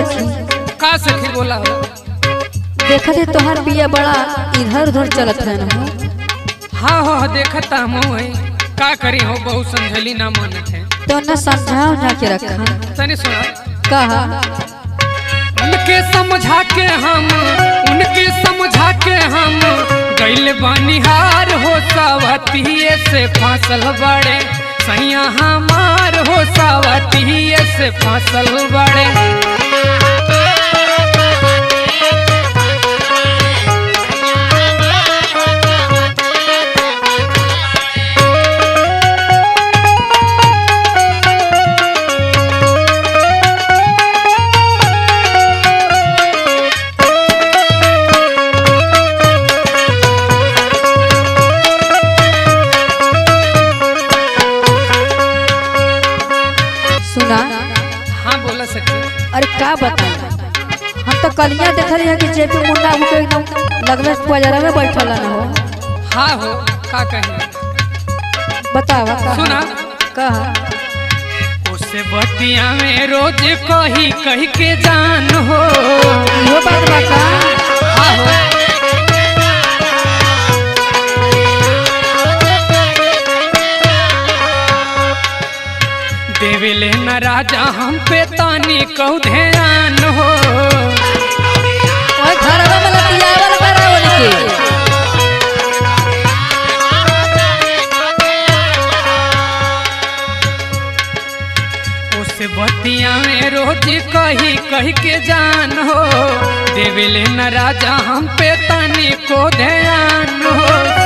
सखी। का सखी बोला हो? देखा थे तोहार बिया बड़ा इधर उधर चलत है ना। हाँ हो देखता हम का करी हो, बहुत समझली ना मानत है तो न समझाओ ना के रखा तने सुना। कहा उनके समझा के हम गइल बानिहार हो, सावतिये से फांसल बड़े सैया हमार हो, सावतिये से फांसल बड़े। हाँ बोला सके। अरे का बताई, हम तो कलिया देखल है कि जेपी मुन्ना वो एकदम लगवे बाजार में बैठल ना हो। हाँ हो का कहे बतावा का सुना। कहा उसे बतिया में रोज कही के जान हो, यो बात बता। हाँ हो देविले न राजा हम पे तानी कहू ध्यान हो। ओए घरवा में लतियावल करावल के उस बतिया में रोज कही के जान हो, देविले न राजा हम पे तानी को ध्यान हो।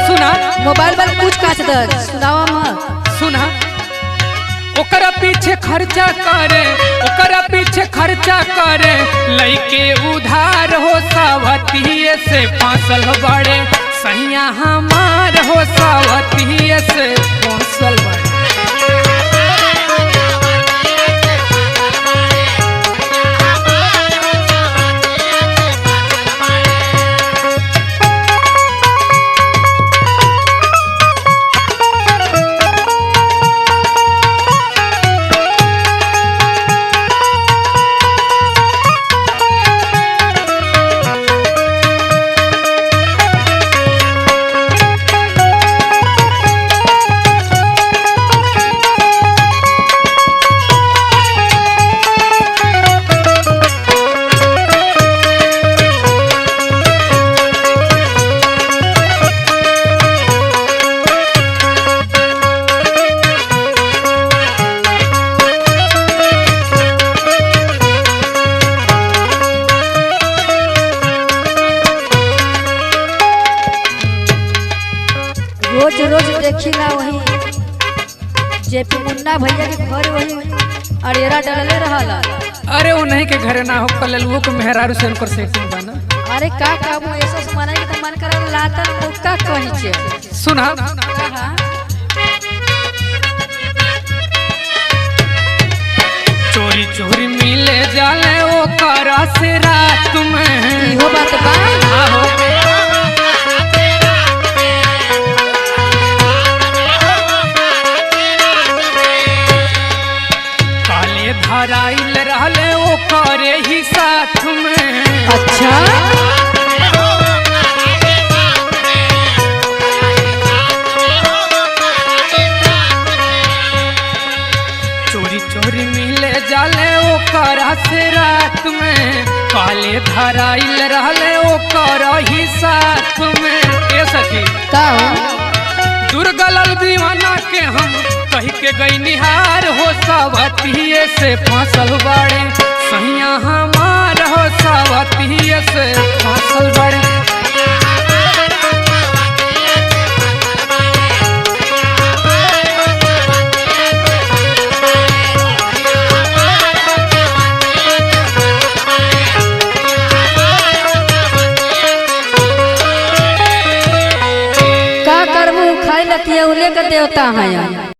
सुना मोबाइल पर कुछ काट दे सुनावा मत। सुना ओकरा पीछे खर्चा करे लइके उधार हो, सावतिये से फांसल बड़े सैया हमार हो, सावतिये से फांसल बड़े। रोज रोज देखिला वही जेपी मुन्ना भैया के घर वही अड़ेरा डलले रहला। अरे वो नहीं के घरे ना हो कललुओ के मेहरारू से उनकर सेटिंग बना। अरे का काबू ऐसा समाना के मन कर लातन मुक्का कहि छे। सुना कहा चोरी चोरी मिले जाले ओ करा से रात में। इहो बात बा। आहो काले धराइल रहले ओ करे ही साथ में। अच्छा चोरी चोरी मिले जाले ओ करा से रात में, काले धराइल रहले ओ करा ही साथ में। ए सखी का दुर्गलल दीवाना के हम कही के गई निहार हो, सावतिये से फांसल बड़े सैया हमार हो, सावतिये से फांसल बड़े। का करबू खाई लतिया उले के देवता है।